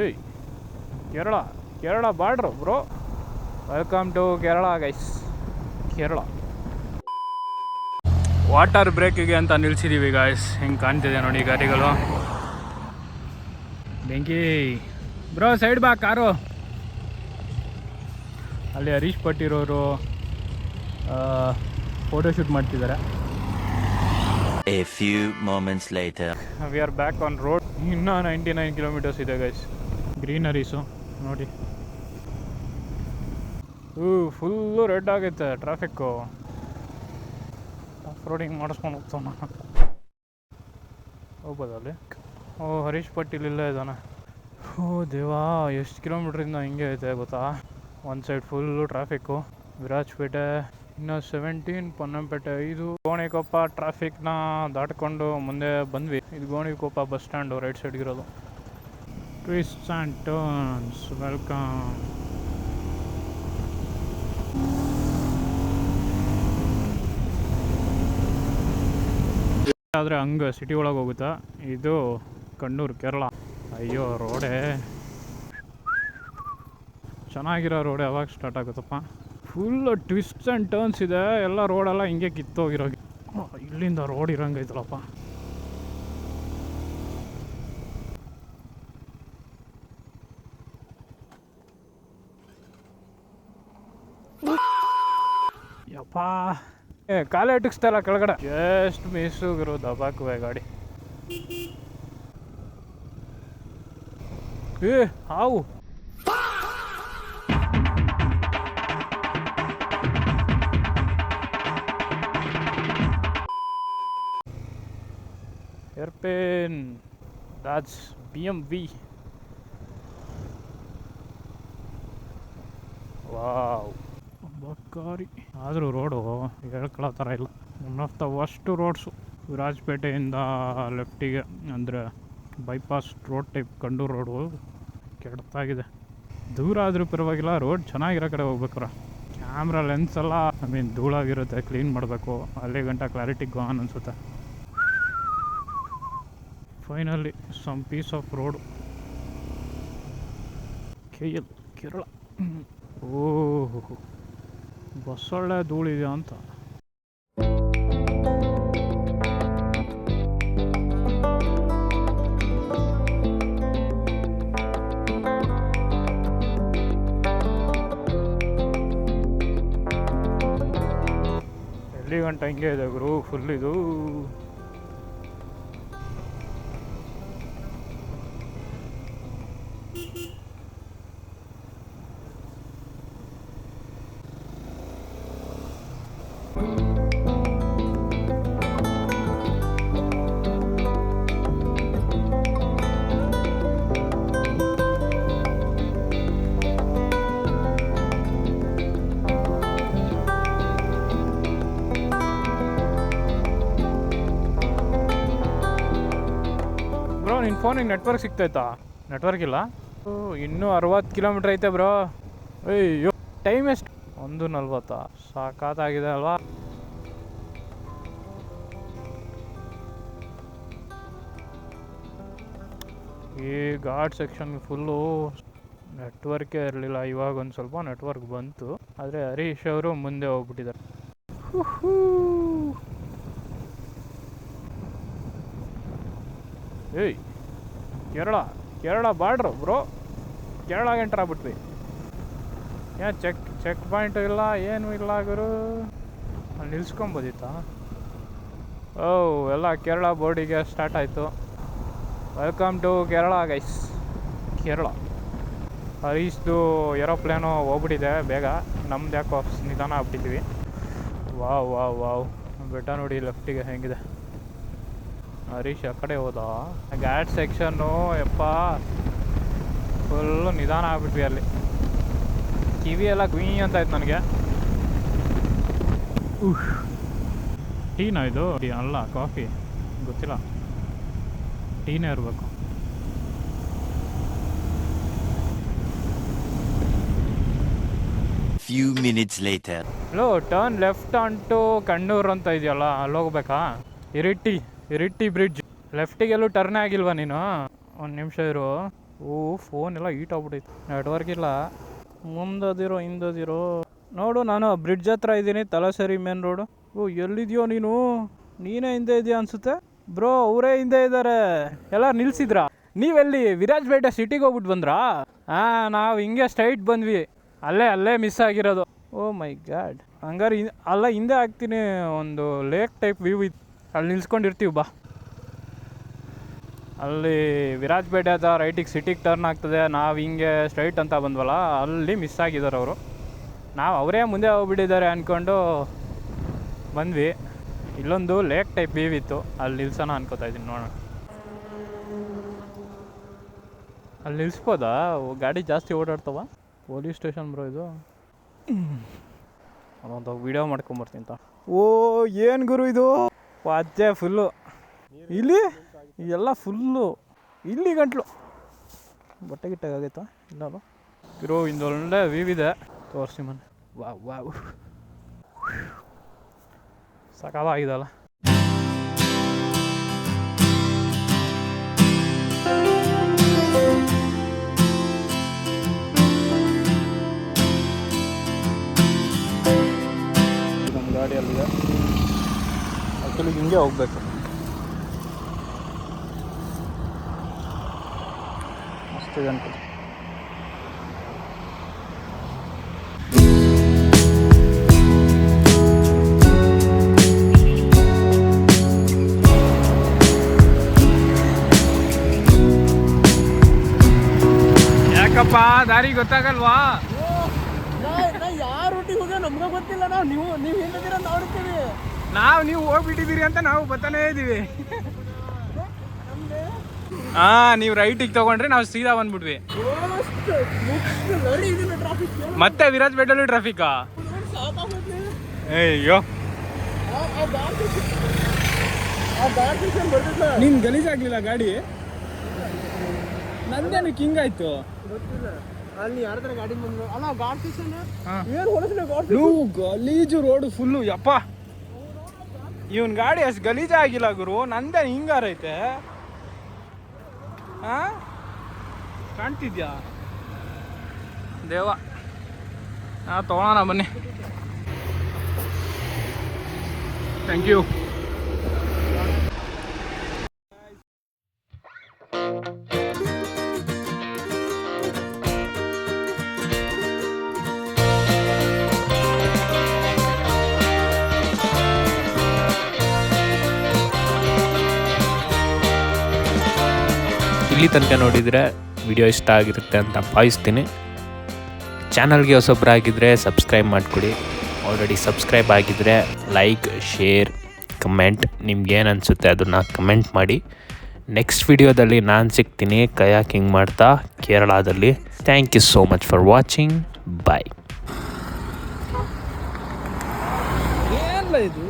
ಏಯ್ Kerala border bro. Welcome to Kerala guys. Kerala water ಬ್ರೇಕಿಗೆ ಅಂತ ನಿಲ್ಸಿದ್ದೀವಿ ಗಾಯ್ಸ್. ಹೆಂಗೆ ಕಾಣ್ತಿದೆ ನೋಡಿ ಗಾಡಿಗಳು. ಬೆಂಕಿ ಬ್ರೋ, ಸೈಡ್ ಬಾ ಕಾರು. ಅಲ್ಲಿ ಹರೀಶ್ ಪಟ್ಟಿರೋರು ಫೋಟೋಶೂಟ್ ಮಾಡ್ತಿದ್ದಾರೆ. A few moments later. We are back on road. ಇನ್ನೂ 99 ಕಿಲೋಮೀಟರ್ಸ್ ಇದೆ ಗೈಸ್. ಗ್ರೀನರೀಸು ನೋಡಿ. ಫುಲ್ಲು ರೆಡ್ ಆಗೈತೆ ಟ್ರಾಫಿಕ್ಕು. ಆಫ್ ರೋಡಿಂಗ್ ಮಾಡಿಸ್ಕೊಂಡು ಹೋಗ್ತಾವ ನಾನು. ಹೋಗ್ಬೋದಲ್ಲಿ. ಹರೀಶ್ ಪಟ್ಟೀಲ್ ಇಲ್ಲೇ ಇದ್ದಾನೆ. ದೇವಾ, ಎಷ್ಟು ಕಿಲೋಮೀಟ್ರಿಂದ ಹಿಂಗೆ ಐತೆ ಗೊತ್ತಾ. ಒಂದು ಸೈಡ್ ಫುಲ್ಲು ಟ್ರಾಫಿಕ್ಕು. ವಿರಾಜಪೇಟೆ ಇನ್ನು 17, ಪೊನ್ನಂಪೇಟೆ 5. ಗೋಣಿಕೊಪ್ಪ ಟ್ರಾಫಿಕ್ನ ದಾಟ್ಕೊಂಡು ಮುಂದೆ ಬಂದ್ವಿ. ಇದು ಗೋಣಿಕೊಪ್ಪ ಬಸ್ ಸ್ಟ್ಯಾಂಡು, ರೈಟ್ ಸೈಡ್ಗಿರೋದು. Twist and turns, welcome. ಆದರೆ ಹಂಗೆ ಸಿಟಿ ಒಳಗೆ ಹೋಗುತ್ತಾ. ಇದು ಕಣ್ಣೂರು, ಕೇರಳ. ಅಯ್ಯೋ ರೋಡೇ ಚೆನ್ನಾಗಿರೋ ರೋಡ್ ಯಾವಾಗ ಸ್ಟಾರ್ಟ್ ಆಗುತ್ತಪ್ಪ. ಫುಲ್ ಟ್ವಿಸ್ಟ್ ಆ್ಯಂಡ್ ಟರ್ನ್ಸ್ ಇದೆ. ಎಲ್ಲ ರೋಡೆಲ್ಲ ಹಿಂಗೆ ಕಿತ್ತೋಗಿರೋ. ಇಲ್ಲಿಂದ ರೋಡ್ ಇರೋಂಗೈತಲ್ಲಪ್ಪ. ಯಪ್ಪಾ, ಕಾಲೇ ಇಟ್ಟಿಸ್ತಲ್ಲ ಕೆಳಗಡೆ. ಎಷ್ಟು ಮಿಸ್ಸುಗಿರೋ ದಬಾಕುವೆ ಗಾಡಿ. ಹಾವು. Airplane, that's BMW. ವಾವ್, ಬಕ್ಕಾರಿ. ಆದರೂ ರೋಡು ಹೇಳ್ಕೊಳ್ಳೋ ಥರ ಇಲ್ಲ. One of the worst roads. ವಿರಾಜಪೇಟೆಯಿಂದ ಲೆಫ್ಟಿಗೆ ಅಂದರೆ bypass road type Kannur road ಕೆಡ್ತಾಗಿದೆ. ದೂರ ಆದರೂ ಪರವಾಗಿಲ್ಲ, ರೋಡ್ ಚೆನ್ನಾಗಿರೋ ಕಡೆ ಹೋಗ್ಬೇಕ್ರ. ಕ್ಯಾಮ್ರಾ ಲೆನ್ಸ್ ಎಲ್ಲ ಧೂಳಾಗಿರುತ್ತೆ, ಕ್ಲೀನ್ ಮಾಡಬೇಕು. ಅಲ್ಲಿ ಗಂಟ ಕ್ಲಾರಿಟಿ ಗಾನ್ ಅನಿಸುತ್ತೆ. Finally some piece of road. KL, Kerala. ಓಹೋ, ಬಸ್ಸೊಳ್ಳೆ ಧೂಳಿದೆ ಅಂತ. ಎಲ್ಲಿ ಗಂಟ ಹಿಂಗೆ ಇದೆ ಗುರು, ಫುಲ್ ಇದು. ನಿನ್ನ ಫೋನಿಗೆ ನೆಟ್ವರ್ಕ್ ಸಿಗ್ತೈತಾ? ನೆಟ್ವರ್ಕ್ ಇಲ್ಲ. ಇನ್ನೂ 60 ಕಿಲೋಮೀಟ್ರ್ ಐತೆ ಬ್ರೋ. ಅಯ್ಯೋ, ಟೈಮ್ ಎಷ್ಟು? 1:40. ಸಾಕಾಗಿದೆ ಅಲ್ವಾ? ಈ ಘಾಟ್ ಸೆಕ್ಷನ್ ಫುಲ್ಲು ನೆಟ್ವರ್ಕೇ ಇರಲಿಲ್ಲ. ಇವಾಗ ಒಂದು ಸ್ವಲ್ಪ ನೆಟ್ವರ್ಕ್ ಬಂತು. ಆದರೆ ಹರೀಶ್ ಅವರು ಮುಂದೆ ಹೋಗ್ಬಿಟ್ಟಿದ್ದಾರೆ. ಏಯ್, ಕೇರಳ ಬಾರ್ಡ್ರು ಬ್ರೋ. ಕೇರಳಗೆ ಎಂಟರ್ ಆಗ್ಬಿಟ್ವಿ. ಏನು ಚೆಕ್ ಪಾಯಿಂಟು ಇಲ್ಲ, ಏನೂ ಇಲ್ಲ ಗುರು. ಅಲ್ಲಿ ನಿಲ್ಸ್ಕೊಬೋದಿತ್ತಾ? ಎಲ್ಲ ಕೇರಳ ಬೋರ್ಡಿಗೆ ಸ್ಟಾರ್ಟ್ ಆಯಿತು. Welcome to Kerala guys. Kerala. ಹರೀಶ್ದು ಏರೋಪ್ಲೇನು ಹೋಗ್ಬಿಟ್ಟಿದೆ ಬೇಗ. ನಮ್ದು ಯಾಕೋ ನಿಧಾನ ಆಗ್ಬಿಟ್ಟಿದ್ವಿ. ವಾವ್, ಬೆಟ್ಟ ನೋಡಿ ಲೆಫ್ಟಿಗೆ ಹೆಂಗಿದೆ. ಹರೀಶ್ ಆ ಕಡೆ ಹೋದ. ಘಾಟ್ ಸೆಕ್ಷನ್ನು ಯಪ್ಪ ಫುಲ್ಲು ನಿಧಾನ ಆಗ್ಬಿಟ್ವಿ. ಅಲ್ಲಿ ಕಿವಿ ಎಲ್ಲ ಗುಯ್ ಅಂತ ಆಯ್ತು ನನಗೆ. ಟೀನಾ ಇದು? ಅಲ್ಲ, ಕಾಫಿ ಗೊತ್ತಿಲ್ಲ. ಟೀನೇ ಇರಬೇಕು. Few minutes later. Hello, turn left ಅಂಟು ಕಣ್ಣೂರು ಅಂತ ಇದೆಯಲ್ಲ, ಅಲ್ಲಿ ಹೋಗ್ಬೇಕಾ? ಇರಿಟ್ಟಿ ಬ್ರಿಡ್ಜ್. ಲೆಫ್ಟಿಗೆಲ್ಲೂ ಟರ್ನೇ ಆಗಿಲ್ವಾ ನೀನು? ಒಂದು ನಿಮಿಷ ಇರು. ಫೋನ್ ಎಲ್ಲ ಹೀಟ್ ಆಗ್ಬಿಟ್ಟೈತೆ, ನೆಟ್ವರ್ಕ್ ಇಲ್ಲ. ಮುಂದದಿರೋ ಹಿಂದದಿರೋ ನೋಡು. ನಾನು ಬ್ರಿಡ್ಜ್ ಹತ್ರ ಇದ್ದೀನಿ, ತಲಸೇರಿ ಮೇನ್ ರೋಡು. ಎಲ್ಲಿದೆಯೋ ನೀನು? ನೀನೇ ಹಿಂದೆ ಇದೆಯಾ ಅನ್ಸುತ್ತೆ ಬ್ರೋ. ಅವರೇ ಹಿಂದೆ ಇದ್ದಾರೆ. ಎಲ್ಲ ನಿಲ್ಸಿದ್ರಾ? ನೀವೆಲ್ಲಿ ವಿರಾಜಪೇಟೆ ಸಿಟಿಗೆ ಹೋಗ್ಬಿಟ್ಟು ಬಂದ್ರಾ? ನಾವು ಹಿಂಗೆ ಸ್ಟ್ರೈಟ್ ಬಂದ್ವಿ. ಅಲ್ಲೇ ಮಿಸ್ ಆಗಿರೋದು. ಓ ಮೈ ಗಾಡ್. ಹಂಗಾರೆ ಅಲ್ಲ ಹಿಂದೆ ಹಾಕ್ತೀನಿ. ಒಂದು ಲೇಕ್ ಟೈಪ್ ವ್ಯೂ ಇತ್ತು, ಅಲ್ಲಿ ನಿಲ್ಸ್ಕೊಂಡಿರ್ತೀವಿ ಬಾ. ಅಲ್ಲಿ ವಿರಾಜಪೇಟೆ ಹತ್ರ ರೈಟಿಗೆ ಸಿಟಿಗೆ ಟರ್ನ್ ಆಗ್ತದೆ. ನಾವು ಹಿಂಗೆ ಸ್ಟ್ರೈಟ್ ಅಂತ ಬಂದ್ವಲ್ಲ, ಅಲ್ಲಿ ಮಿಸ್ ಆಗಿದ್ದಾರೆ ಅವರು. ನಾವು ಅವರೇ ಮುಂದೆ ಹೋಗ್ಬಿಟ್ಟಿದ್ದಾರೆ ಅಂದ್ಕೊಂಡು ಬಂದ್ವಿ. ಇಲ್ಲೊಂದು ಲೇಕ್ ಟೈಪ್ ವ್ಯೂ ಇತ್ತು, ಅಲ್ಲಿ ನಿಲ್ಸೋಣ ಅನ್ಕೋತಾ ಇದ್ದೀನಿ. ನೋಡೋಣ, ಅಲ್ಲಿ ನಿಲ್ಸ್ಬೋದಾ? ಗಾಡಿ ಜಾಸ್ತಿ ಓಡಾಡ್ತವ. ಪೊಲೀಸ್ ಸ್ಟೇಷನ್ ಬ್ರೋ ಇದು. ಅದೊಂದು ವೀಡಿಯೋ ಮಾಡ್ಕೊಂಬರ್ತೀನಿ ಅಂತ. ಏನು ಗುರು ಇದು? ವಾಜ್ಜೆ ಫುಲ್ಲು. ಇಲ್ಲಿ ಎಲ್ಲ ಫುಲ್ಲು ಇಲ್ಲಿ ಗಂಟ್ಲು. ಬಟ್ಟೆ ಗಿಟ್ಟಾಗೈತಾ? ಇಲ್ಲ ಇರೋ ಇಂದೊಳ್ಳೆ ವ್ಯೂ ಇದೆ, ತೋರಿಸಿ ಮನೆ. ವಾವ್ ಸಕಾಲಾಗಿದಲ್ಲ. ನಮ್ಮ ಗಾಡಿಯಲ್ಲಿದೆ. ಆ್ಯಕ್ಚುಲಿ ಹಿಂಗೆ ಹೋಗ್ಬೇಕು. ಮಸ್ತ್ ಅನ್ಕೋದು. ಯಾಕಪ್ಪ ದಾರಿ ಗೊತ್ತಾಗಲ್ವಾ? ಯಾವ ರೂಟಿಗೆ ಹೋಗ ನಮ್ಗೆ ಗೊತ್ತಿಲ್ಲ. ನೀವು ಹೇಳಿದಿರ ನೋಡ್ತೀವಿ. ನೀವು ಹೋಗ್ಬಿಟ್ಟಿದ್ದೀರಿ ಅಂತ ನಾವು ಬರ್ತಾನೇ ಇದ್ದೀವಿ. ನೀವು ರೈಟಿಗೆ ತಗೊಂಡ್ರೆ ನಾವು ಸೀದಾ ಬಂದ್ಬಿಟ್ವಿ. ಮತ್ತೆ ವಿರಾಜಪೇಟೆಲ್ಲೂ ಟ್ರಾಫಿಕಾ? ಅಯ್ಯೋ, ನೀನ್ ಗಲೀಜಾಗ್ಲಿಲ್ಲ ಗಾಡಿ? ನಂದೇನಕ್ಕೆ ಹಿಂಗಾಯ್ತು? ಅಲ್ಲಿ ಯಾರ ತರ ಗಾಡಿ ಬಂದ್ರು ಅಲ್ಲ. ಗಾಡ್ ಸ್ಟೇಷನ್ ಏನು ಹೊಡೆಸ್ಲಿ? ಗಲೀಜು ರೋಡು ಫುಲ್ಲು. ಯಪ್ಪ, ಇವನ್ ಗಾಡಿ ಅಷ್ಟು ಗಲೀಜಾಗಿಲ್ಲ ಗುರು. ನಂದೇ ಹಿಂಗಾರೈತೆ. ಕಾಣ್ತಿದ್ಯಾ ದೇವ? ತಗೊಳ್ಳೋಣ ಬನ್ನಿ. Thank you. ಇಲ್ಲಿ ತನಕ ನೋಡಿದರೆ ವಿಡಿಯೋ ಇಷ್ಟ ಆಗಿರುತ್ತೆ ಅಂತ ಭಾವಿಸ್ತೀನಿ. ಚಾನಲ್ಗೆ ಹೊಸೊಬ್ಬರಾಗಿದ್ದರೆ ಸಬ್ಸ್ಕ್ರೈಬ್ ಮಾಡಿಕೊಡಿ. ಆಲ್ರೆಡಿ ಸಬ್ಸ್ಕ್ರೈಬ್ ಆಗಿದ್ದರೆ ಲೈಕ್, ಶೇರ್, ಕಮೆಂಟ್, ನಿಮ್ಗೇನು ಅನಿಸುತ್ತೆ ಅದನ್ನು ಕಮೆಂಟ್ ಮಾಡಿ. ನೆಕ್ಸ್ಟ್ ವಿಡಿಯೋದಲ್ಲಿ ನಾನು ಸಿಗ್ತೀನಿ ಕಯಾಕಿಂಗ್ ಮಾಡ್ತಾ ಕೇರಳದಲ್ಲಿ. Thank you so much for watching. Bye. ಏನಿಲ್ಲ ಇದು.